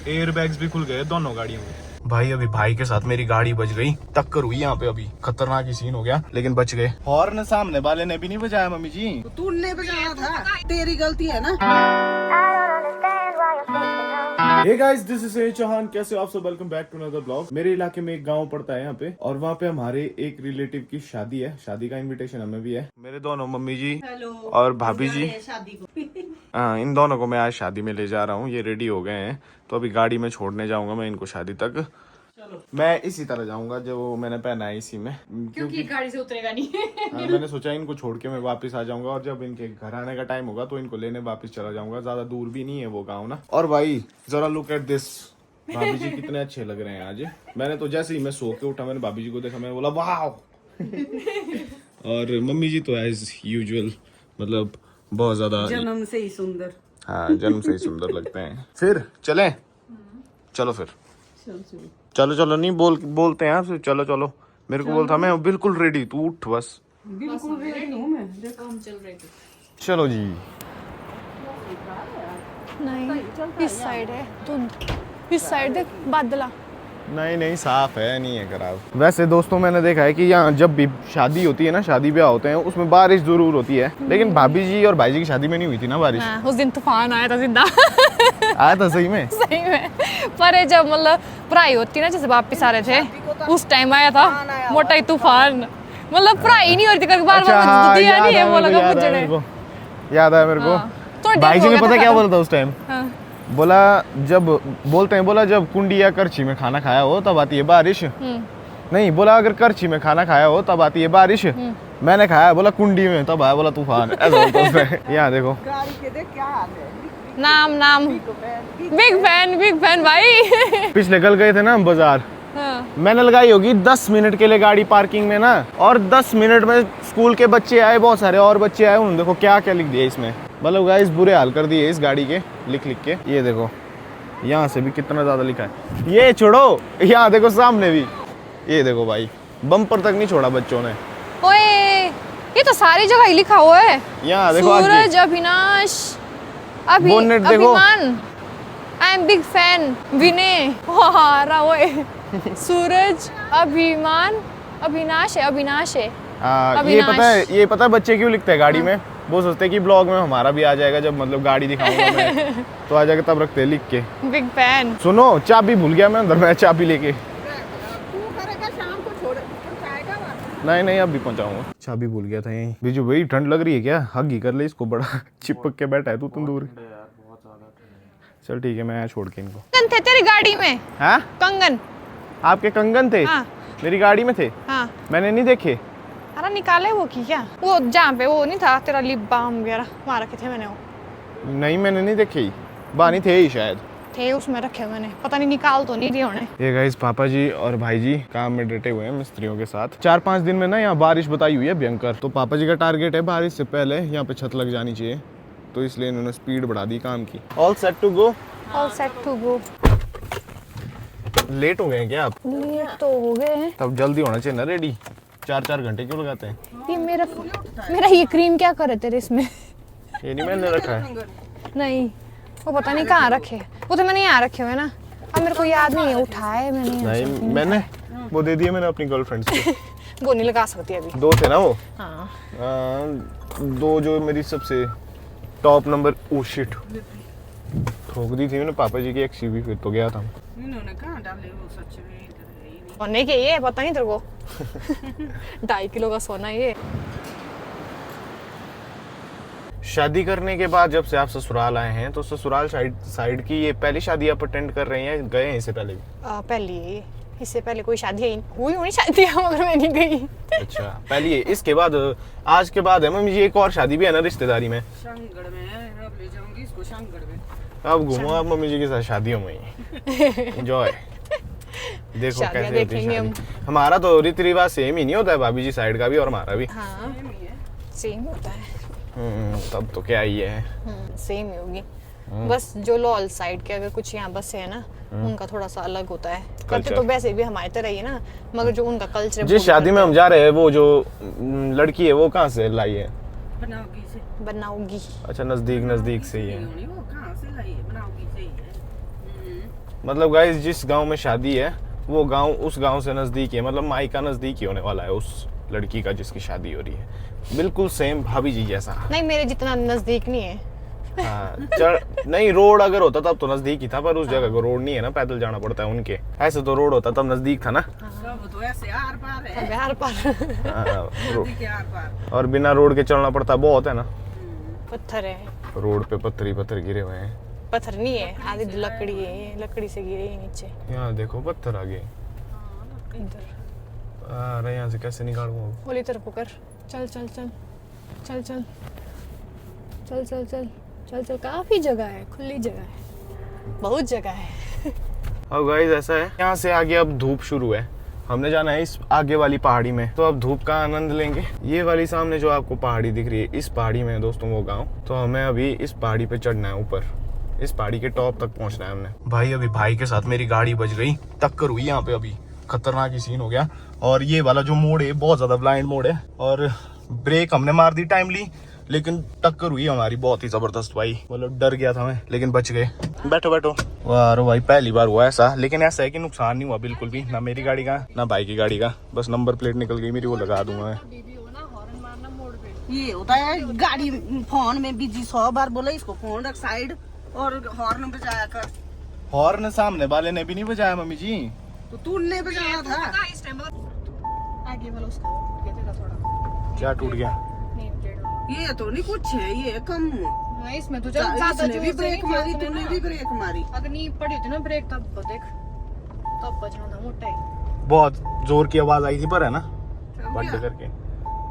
Air bags भी खुल गए दोनों गाड़ियों में। भाई अभी भाई के साथ मेरी गाड़ी बच गई, टक्कर हुई यहाँ पे, अभी खतरनाक ही सीन हो गया, लेकिन बच गए। हॉर्न सामने वाले ने भी नहीं बजाया मम्मी जी। तूने बजाया था, तेरी गलती है ना। Hey guys, this is a Chauhan. कैसे हो आप सब? Welcome back to another blog. मेरे इलाके में एक गांव पड़ता है यहाँ पे, और वहाँ पे हमारे एक रिलेटिव की शादी है। शादी का इनविटेशन हमें भी है। मेरे दोनों मम्मी जी और भाभी जी, हाँ, इन दोनों को मैं आज शादी में ले जा रहा हूँ। ये रेडी हो गए हैं, तो अभी गाड़ी में छोड़ने जाऊंगा मैं इनको शादी तक। मैं इसी तरह जाऊंगा जो मैंने पहना है, इसी में, क्योंकि गाड़ी से उतरेगा नहीं। हाँ, मैंने सोचा इनको छोड़ के मैं वापस आ जाऊंगा, और जब इनके घर आने का टाइम होगा तो इनको लेने वापस चला जाऊंगा। ज्यादा दूर भी नहीं है वो गाँव ना। और भाई जरा लुक एट दिस, भाभी जी कितने अच्छे लग रहे हैं आज। मैंने तो जैसे ही मैं सो के उठा, मैंने भाभी जी को देखा, मैंने बोला वाह। और मम्मी जी तो एज यूजुअल, मतलब बहुत ज्यादा जन्म से ही सुंदर। हाँ, जन्म से ही सुंदर लगते हैं। फिर चलें? चलो फिर, चलो चलो, नहीं बोलते हैं आपसे, चलो चलो। मेरे को बोलता, मैं बिल्कुल रेडी, तू उठ बस। बिल्कुल रेडी हूँ मैं। देखो हम चल रहे थे। चलो जी। नहीं, इस साइड है धुंध, इस साइड देख बादला। नहीं नहीं, साफ है, नहीं है खराब। वैसे दोस्तों, मैंने देखा है कि यहाँ जब भी शादी होती है ना, शादी ब्याह होते हैं, उसमें बारिश जरूर होती है। लेकिन भाभी जी और भाई जी की शादी में नहीं हुई थी ना बारिश। उस दिन तूफान आया था जिंदा। आया था सही में। सही में। पर जब मतलब पढ़ाई होती ना, जैसे वापिस आ रहे थे उस टाइम आया था मोटा ही तूफान। मतलब पढ़ाई नहीं हो रही थी, बार बार दिया नहीं है, वो लगा मुझे याद आया मेरे को। भाई जी ने पता क्या बोला था उस टाइम? बोला, जब बोलते हैं, बोला जब कुंडी या करछी में खाना खाया हो तब आती है बारिश। नहीं, बोला अगर करछी में खाना खाया हो तब आती है बारिश। मैंने खाया, बोला कुंडी में, तब आया बोला तूफान। ऐसा बोलता है। यहाँ देखो, गाड़ी के देख क्या हाल है। नाम बिग फैन भाई। पिछले कल गए थे ना हम बाजार, मैंने लगाई होगी 10 मिनट के लिए गाड़ी पार्किंग में ना, और 10 मिनट में स्कूल के बच्चे आए, बहुत सारे और बच्चे आए। उन्होंने देखो क्या क्या लिख दिया इसमें, मतलब गाइस बुरे हाल कर दिए इस गाड़ी के लिख के। ये देखो, यहाँ से भी कितना ज्यादा लिखा है। ये छोड़ो, यहाँ देखो सामने भी, ये देखो भाई, बम्पर तक नहीं छोड़ा बच्चों ने। ओए, ये तो सारी जगह ही लिखा हुआ है। यहाँ देखो, सूरज, अविनाश, अभिमान, आई एम बिग फैन, विनय, सूरज, अभिमान, अविनाश है। ये पता है बच्चे क्यों लिखते हैं गाड़ी में? वो सोचते हैं कि ब्लॉग में हमारा भी आ जाएगा, जब मतलब गाड़ी दिखाऊंगा मैं तो आ जाएगा, तब रखते हैं लिख के बिग फैन। सुनो, चाबी भूल गया मैं अंदर, मैं चाबी लेके। शाम को छोड़ नहीं नहीं, अब भी पहुंचाऊंगा। चाबी भूल गया था यहीं। बीजू भाई, ठंड लग रही है क्या? हग ही कर ले इसको, बड़ा चिपक के बैठा है तू तंदूर। चल ठीक है, मैं छोड़ के इनको। कंगन थे तेरी गाड़ी में? हाँ, कंगन आपके कंगन थे? हाँ। मेरी गाड़ी में थे? हाँ। मैंने नहीं देखे। अरे निकाले वो की क्या? वो जहाँ पे वो नहीं था तेरा लिप बाम वगैरह, वहाँ रखे थे मैंने वो। नहीं, मैंने नहीं देखे ही, बानी थे ही शायद। थे उसमें रखे मैंने, पता नहीं निकाल तो नहीं दिए उन्हें। ये गाइस, पापा जी और भाई जी काम में डटे हुए हैं मिस्त्रियों के साथ। 4-5 दिन में ना यहाँ बारिश बताई हुई है भयंकर, तो पापा जी का टारगेट है बारिश से पहले यहाँ पे छत लग जानी चाहिए, तो इसलिए इन्होंने स्पीड बढ़ा दी काम की। All set to go. All set to go. Late हो गए हैं क्या आप? लेट तो हो गए हैं। तब जल्दी होना चाहिए ना रेडी। 4-4 घंटे क्यों लगाते हैं? ये मेरा ये क्रीम क्या करे तेरे इसमें? ये नहीं मैंने रखा है। नहीं, वो पता नहीं कहाँ रखे, वो तो मैंने यहाँ रखे हुए ना, अब मेरे को याद नहीं है, उठाए मैंने। नहीं, मैंने वो दे दिए मैंने अपनी गर्लफ्रेंड को। वो नहीं लगा सकती अभी। 2 थे ना वो? हाँ। 2 जो मेरी सबसे टॉप नंबर। ओ शिट, ठोक दी थी मैंने पापा जी की एक्सी भी, फिर तो गया था। इन्होंने कहाँ डाले वो, सच में सोने के ये पता नहीं तेरे को। 2.5 किलो का सोना ये। शादी करने के बाद जब से आप ससुराल आए हैं, तो ससुराल साइड की ये पहली शादी आप अटेंड कर रहे हैं, गए हैं इससे पहले भी? पहली, इससे पहले कोई शादी हुई होनी शादी, मगर मैं नहीं गई। अच्छा, पहली है। इसके बाद आज के बाद है मम्मी जी एक और शादी भी है ना रिश्तेदारी में। शानगढ़ में है, अब ले जाऊंगी इसको शानगढ़ में। अब घूमो आप मम्मी जी के साथ शादियों में ही एंजॉय। देखो कैसे होती है शादी। हमारा तो रीति रिवाज सेम ही नहीं होता है, भाभी जी साइड का भी और हमारा भी। हाँ, सेम होता है। तब तो क्या ही है, सेम ही होगी। बस जो लॉल साइड के अगर कुछ यहाँ बसे है ना, उनका थोड़ा सा अलग होता है। करते तो वैसे भी हमारे तरह ही है ना, मगर जो उनका कल्चर। जिस शादी में हम जा रहे हैं, वो जो लड़की है वो कहाँ से लाई है? बनाओगी। अच्छा, नजदीक से ही है। वो कहाँ से लाई है? बनाओगी से ही है। मतलब गाइस जिस गांव में शादी है वो गांव उस गांव से नजदीक है, मतलब मायका नजदीक ही होने वाला है उस लड़की का जिसकी शादी हो रही है, बिल्कुल सेम भाभी जी जैसा। नहीं मेरे जितना नजदीक नहीं है। हाँ, नहीं रोड अगर होता तब तो नजदीक ही था, पर उस जगह को रोड नहीं है ना, पैदल जाना पड़ता है उनके। ऐसे तो रोड होता तब नजदीक था ना। सब तो ऐसे आर पार है, बिहार पर नदी के आर पार। और बिना रोड के चलना पड़ता बहुत है ना। पत्थर है, रोड पे पत्थर ही पत्थर गिरे हुए हैं। पत्थर नहीं है, आधी लकड़ी है, ये लकड़ी से गिरे ही नीचे। यहाँ देखो पत्थर आ गए। इधर अरे यहाँ से कैसे निकालूं? होली तरफ होकर चल चल चल चल चल चल चल चल चल चल। काफी जगह है, खुली जगह है, बहुत जगह है। अब गाइस ऐसा है, यहाँ से आगे अब धूप शुरू है। हमने जाना है इस आगे वाली पहाड़ी में, तो अब धूप का आनंद लेंगे। ये वाली सामने जो आपको पहाड़ी दिख रही है, इस पहाड़ी में है दोस्तों वो गांव। तो हमें अभी इस पहाड़ी पे चढ़ना है, ऊपर इस पहाड़ी के टॉप तक पहुंचना है हमने। भाई अभी भाई के साथ मेरी गाड़ी बज गई, टक्कर हुई यहाँ पे, अभी खतरनाक ही सीन हो गया। और ये वाला जो मोड़ है बहुत ज्यादा ब्लाइंड मोड़ है, और ब्रेक हमने मार दी टाइमली, लेकिन टक्कर हुई हमारी बहुत ही जबरदस्त भाई, मतलब डर गया था मैं, लेकिन बच गए। बैठो बैठो। वाह भाई पहली बार हुआ ऐसा, लेकिन ऐसा है कि नुकसान नहीं हुआ बिल्कुल भी, ना मेरी गाड़ी का ना भाई की गाड़ी का। बस नंबर प्लेट निकल गई मेरी, वो लगा दूंगा मैं। ये होता है गाड़ी फोन में बिजी, 100 बार बोला इसको फोन रख साइड और हॉर्न बजाया कर। हॉर्न सामने वाले ने भी नहीं बजाया मम्मी जी, तो तूने बजाया था। आगे वाला उसका कहते था थोड़ा। क्या टूट गया? ये तो नहीं कुछ है, ये कम इसमें तो इसने भी ब्रेक मारी, तूने भी ब्रेक मारी। अगर नहीं पड़ी होती ना ब्रेक तब देख, तब बचना था मोटा ही। बहुत जोर की आवाज आई थी पर है ना, क्या? बंद करके,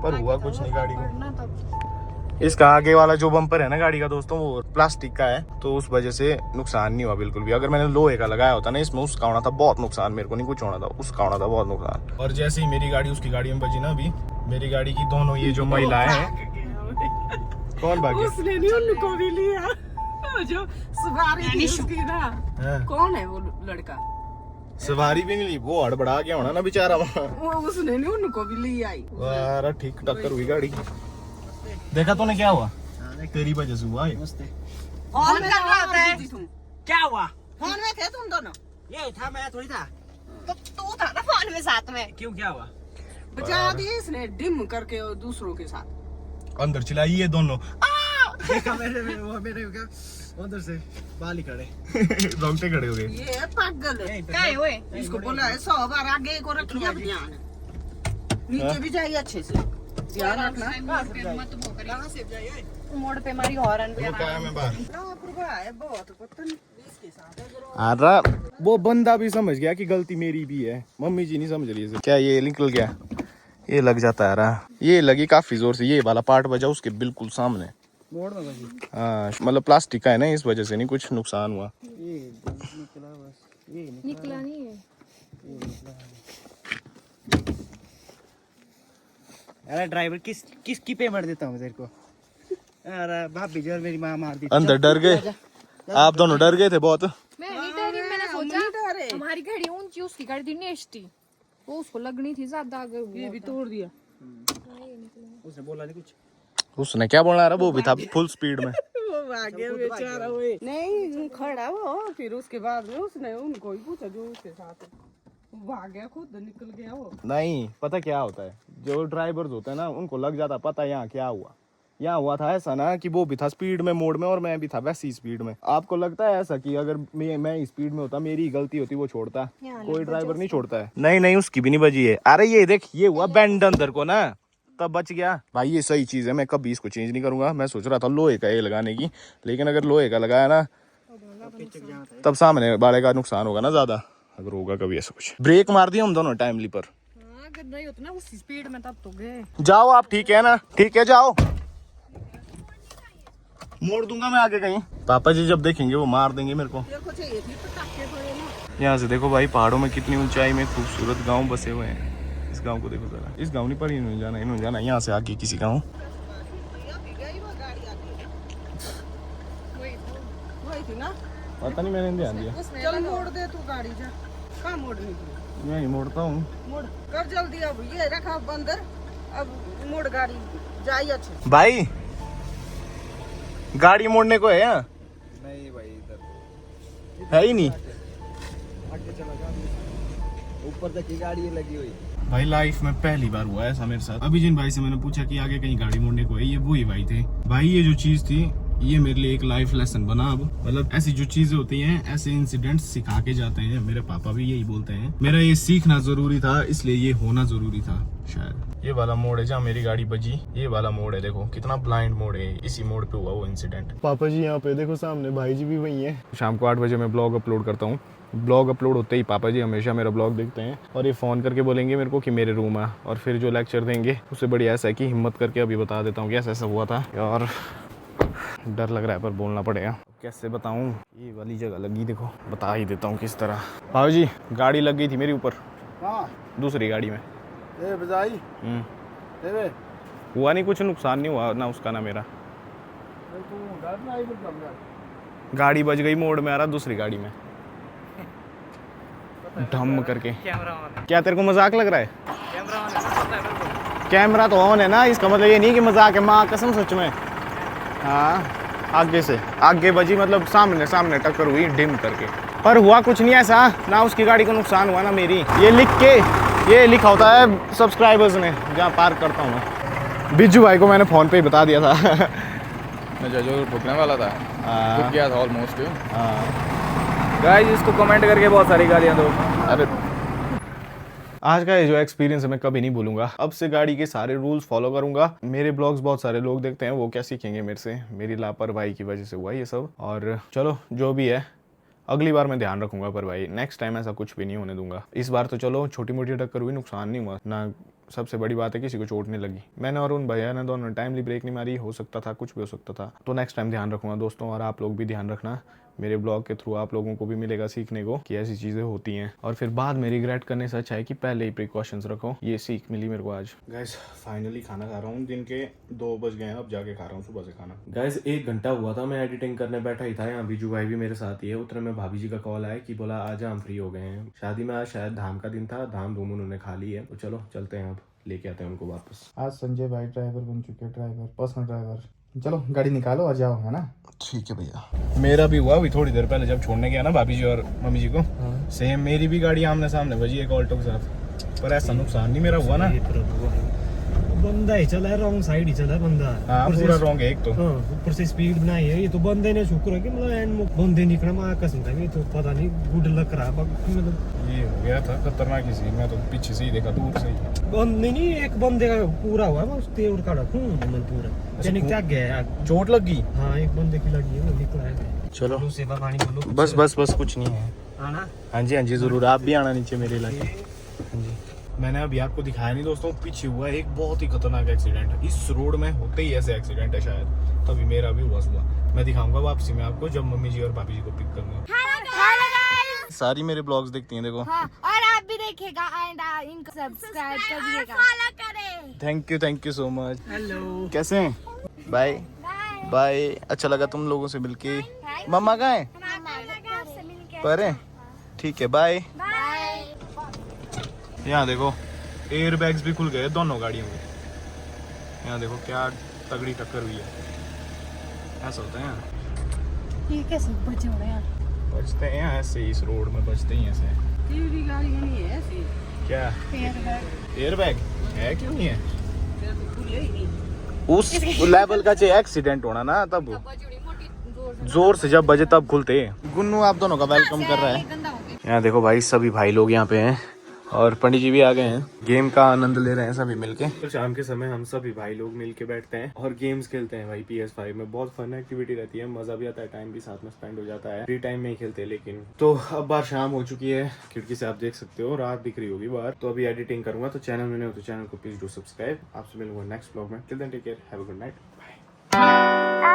पर हुआ कुछ नहीं गाड़ी को। ना तब इसका आगे वाला जो बम्पर है ना गाड़ी का दोस्तों, वो प्लास्टिक का है, तो उस वजह से नुकसान नहीं हुआ बिल्कुल भी। अगर मैंने लोहे का लगाया होता ना इसमें, उसका होना था बहुत नुकसान, मेरे को नहीं कुछ होना था, उसका होना था बहुत नुकसान। और जैसे ही मेरी गाड़ी उसकी गाड़ी में बजी ना, अभी मेरी गाड़ी की दोनों ये जो महिलाएं हैं, कौन भागी? उसने नहीं उनको भी लिया, जो सवारी थी उसकी ना। हाँ। कौन है वो लड़का? सवारी भी नहीं ली, वो हड़बड़ा गया होना ना बेचारा वहाँ। वो उसने नहीं उनको भी ली आई। वाह ठीक टक्कर हुई गाड़ी की। देखा तूने क्या हुआ? तेरी वजह से हुआ ये। फोन में क्या हुआ? फोन में थे तुम दोनों? ये था, मैं थोड़ी था। तो तू था ना फोन में साथ में। क्यों, क्या हुआ? बजा दिए इसने डिम करके और दूसरों के साथ। अंदर चिल्लाई ये दोनों। देखा मेरे क्या उधर से बाल ही खड़े रोंगटे खड़े हो गए। ये पागल है। क्या है ओए? इसको बोला है 100 बार आगे को रखिए ध्यान, नीचे भी जाइए अच्छे से, ध्यान रखना। मोड़ पे मारी हॉर्न पे। लापरवाह है बहुत, पता नहीं इसके साथ है। अरे वो बंदा भी समझ गया कि गलती मेरी भी है, मम्मी जी नहीं समझ रही है। क्या ये निकल गया? ये लग जाता है रहा, ये लगी काफी जोर से, ये वाला पार्ट बजा उसके बिल्कुल सामने मोड़ में बजी। हाँ, मतलब प्लास्टिक का है ना, इस वजह से नहीं कुछ नुकसान हुआ। ये निकला बस, ये निकला नहीं है। अरे ड्राइवर किसकी पेमेंट देता हूँ तेरे को? अरे भाभी जी और मेरी माँ मार दी। अंदर डर गए आप दोनों, डर गए थे बहुत। मैं नहीं डरी, मैंने सोचा हमारी गाड़ी ऊंची, उसकी गाड़ी थी नेस्टी, वो उसको लगनी थी ज्यादा, अगर ये भी तोड़ दिया। उसने बोला नहीं कुछ। उसने क्या बोलना रहा, वो भी था फुल स्पीड में। वो भाग गया बेचारा। हुए नहीं खड़ा वो, फिर उसके बाद में उसने उनको ही पूछा जो उसके साथ है। वो भाग गया, खुद निकल गया वो। नहीं पता क्या होता है, जो ड्राइवर्स होते हैं ना उनको लग जाता पता यहाँ क्या हुआ। यहाँ हुआ था ऐसा ना कि वो भी था स्पीड में मोड़ में, और मैं भी था वैसी स्पीड में। आपको लगता है ऐसा कि अगर मैं स्पीड में होता, मेरी गलती होती, वो छोड़ता? कोई ड्राइवर नहीं छोड़ता है। नहीं उसकी भी नहीं बजी है। अरे ये देख, ये हुआ बैंड अंदर को ना, तब बच गया भाई। ये सही चीज है, मैं कभी इसको चेंज नहीं करूंगा। मैं सोच रहा था लोहे का ये लगाने की, लेकिन अगर लोहे का लगाया ना तब सामने वाले का नुकसान होगा ना ज्यादा, अगर होगा कभी ऐसा कुछ। ब्रेक मार दिया हम दोनों टाइमली पर। अगर नहीं होता ना उस स्पीड में तब तो गए। जाओ आप, ठीक है ना? ठीक है जाओ, मोड़ दूंगा मैं आगे कहीं। पापा जी जब देखेंगे वो मार देंगे मेरे को। देखो चाहिए थी पटाखे पड़े ना। यहाँ से देखो भाई, पहाड़ों में कितनी ऊंचाई में खूबसूरत गांव बसे हुए हैं। इस गांव को देखो जरा, इस गांव नहीं पर इन्होंने जाना यहाँ से आगे किसी गांव। वही थी ना। पता नहीं, मैंने ध्यान दिया। चल मोड़ दे तू गाड़ी, जा कहाँ मोड़नी थी? मैं ही मोड़ता हूँ। मोड़ कर जल्दी, अब ये रखा बंदर, अब मोड़ गाड़ी जाइए अच्छे। भाई गाड़ी मोड़ने को है यहाँ? नहीं भाई, इधर है ही नहीं। ऊपर तक की गाड़ी लगी हुई। भाई लाइफ में पहली बार हुआ है ऐसा मेरे साथ। अभी जिन भाई से मैंने पूछा कि आगे कहीं गाड़ी मोड़ने को है, ये वही भाई थे। भाई ये जो चीज थी ये मेरे लिए एक लाइफ लेसन बना। अब मतलब ऐसी जो चीजें होती हैं, ऐसे इंसिडेंट्स सिखा के जाते हैं। मेरे पापा भी यही बोलते हैं। मेरा ये सीखना जरूरी था, इसलिए ये होना जरूरी था शायद। ये वाला मोड़ है जहाँ मेरी गाड़ी बजी, ये वाला मोड़ है। देखो कितना ब्लाइंड मोड़ है, इसी मोड़ पे हुआ वो इंसिडेंट। पापा जी यहाँ पे देखो सामने, भाई जी भी वही है। शाम को 8 बजे मैं ब्लॉग अपलोड करता हूँ। ब्लॉग अपलोड होते ही पापा जी हमेशा मेरा ब्लॉग देखते हैं और ये फ़ोन करके बोलेंगे मेरे को कि मेरे रूम आ, और फिर जो लेक्चर देंगे उससे बढ़िया ऐसा है कि हिम्मत करके अभी बता देता हूँ कि ऐसा ऐसा हुआ था। और डर लग रहा है पर बोलना पड़ेगा। कैसे बताऊँ, ये वाली जगह लगी देखो, बता ही देता हूँ किस तरह। पापा जी गाड़ी लग गई थी मेरे ऊपर। हाँ दूसरी गाड़ी में। बजाई हुआ नहीं, कुछ नुकसान नहीं हुआ ना उसका ना मेरा। गाड़ी बज गई मोड़ में आ रहा दूसरी गाड़ी में ढम करके। क्या तेरे को मजाक लग रहा है? कैमरा तो ऑन है ना, इसका मतलब ये नहीं कि मजाक है। माँ कसम सच में। हाँ आगे से आगे बजी, मतलब सामने सामने टक्कर हुई डिम करके। पर हुआ कुछ नहीं ऐसा, ना उसकी गाड़ी को नुकसान हुआ ना मेरी। ये ये लिखा होता है सब्सक्राइबर्स ने जहाँ पार्क करता हूँ मैं। बिज्जू भाई को मैंने फ़ोन पे ही बता दिया था। मैं जो ठुकने वाला था हाँ। गया था ऑलमोस्ट। हाँ। गाइस इसको कमेंट करके बहुत सारी गालियां दो। अरे आज का ये जो एक्सपीरियंस है मैं कभी नहीं भूलूंगा। अब से गाड़ी के सारे रूल्स फॉलो करूंगा। मेरे ब्लॉग्स बहुत सारे लोग देखते हैं, वो क्या सीखेंगे मेरे से? मेरी लापरवाही की वजह से हुआ ये सब। और चलो जो भी है अगली बार मैं ध्यान रखूंगा, पर भाई नेक्स्ट टाइम ऐसा कुछ भी नहीं होने दूंगा। इस बार तो चलो छोटी मोटी टक्कर हुई, नुकसान नहीं हुआ ना। सबसे बड़ी बात है किसी को चोट नहीं लगी। मैंने और उन भैया ने दोनों टाइमली ब्रेक नहीं मारी। हो सकता था, कुछ भी हो सकता था। तो नेक्स्ट टाइम ध्यान रखूंगा दोस्तों, और आप लोग भी ध्यान रखना। मेरे ब्लॉग के थ्रू आप लोगों को भी मिलेगा सीखने को कि ऐसी चीज़ें होती हैं, और फिर बाद में रिग्रेट करने से अच्छा है कि पहले ही प्रिकॉशंस रखो। ये सीख मिली मेरे को आज। गाइस फाइनली खाना खा रहा हूँ। दिन के 2 बज गए हैं, अब जाके खा रहा हूँ सुबह से खाना। गाइस 1 घंटा हुआ था मैं एडिटिंग करने बैठा ही था। यहाँ बिजू भाई भी मेरे साथ ही है। उतने में भाभी जी का कॉल आया कि बोला आजा हम फ्री हो गए हैं। शादी में आज शायद धाम का दिन था, धाम धूम उन्होंने खा ली है। तो चलो चलते हैं, अब लेके आते हैं उनको वापस। आज संजय भाई ड्राइवर बन चुके, ड्राइवर पर्सनल ड्राइवर। चलो गाड़ी निकालो और जाओ, है ना? ठीक है भैया। मेरा भी हुआ अभी थोड़ी देर पहले जब छोड़ने गया ना भाभी जी और मम्मी जी को। सेम मेरी भी गाड़ी आमने सामने बजी एक ऑल्टो के साथ, पर ऐसा नुकसान नहीं मेरा हुआ ना। बंदा ही चला है, रॉन्ग साइड ही चला है बंदा। हाँ पूरा रॉन्ग है एक तो। हाँ, ऊपर से स्पीड बनाई है। ये तो बंदे ने शुक्र है कि मतलब एंड बंदे निकला मैं कसम था, ये तो पता नहीं गुड लक रहा मतलब। ये हो गया था खतरनाक ही। मैं तो पीछे से ही देखा, दूर से ही। बंदे नहीं, एक बंदे का पूरा हुआ है, तेड़ का खून पूरा यानी क्या गया यार, चोट लग गई। हाँ एक बंदे की लगी है, वो निकला है। चलो सेवा पानी बोलो। बस बस बस कुछ नहीं है। आना। हाँ जी जरूर, आप भी आना नीचे मेरे इलाके। हाँ जी। मैंने अभी आपको दिखाया नहीं दोस्तों, पीछे हुआ एक बहुत ही खतरनाक एक्सीडेंट। इस रोड में होते ही ऐसे एक्सीडेंट है शायद, तभी मेरा भी हुआ सुबह। मैं दिखाऊंगा वापसी में आपको जब मम्मी जी और भाभी जी को पिक करूंगा। सारी मेरे ब्लॉग्स देखती हैं देखो। हाँ, और आप भी देखिएगा एंड इनको सब्सक्राइब करिएगा, फॉलो करें। Thank you so much. Hello कैसे हैं? Bye bye. अच्छा लगा तुम लोगों से मिलके। मम्मा कहाँ है? पर है? ठीक है बाय। यहाँ देखो एयर बैग्स भी खुल गए दोनों गाड़ियों में। यहाँ देखो क्या तगड़ी टक्कर हुई है। ऐसा होता है यहाँ। ये कैसे बचे हो रहे हैं? बचते हैं ऐसे ही, इस रोड में बचते ही ऐसे। तेरी गाड़ी नहीं है ऐसी। क्या एयर बैग है? क्यों नहीं है? खुले ही नहीं। उस लेवल का चाहिए एक्सीडेंट होना ना, तब जोर से जब बजे तब खुलते। गुन्नू आप दोनों का वेलकम कर रहा है। यहाँ देखो भाई सभी भाई लोग यहाँ पे हैं, और पंडित जी भी आ गए हैं। गेम का आनंद ले रहे हैं सभी मिलके। तो शाम के समय हम सभी भाई लोग मिलके बैठते हैं और गेम्स खेलते हैं भाई। PS5 में बहुत फन एक्टिविटी रहती है, मजा भी आता है, टाइम भी साथ में स्पेंड हो जाता है। फ्री टाइम में ही खेलते हैं लेकिन। तो अब बार शाम हो चुकी है, खिड़की से आप देख सकते हो रात दिख रही होगी बाहर। तो अभी एडिटिंग करूंगा, तो चैनल में नहीं हो तो चैनल को प्लीज डू सब्सक्राइब। आपसे मिलूंगा नेक्स्ट ब्लॉग में। Till then take care, have a good night, bye.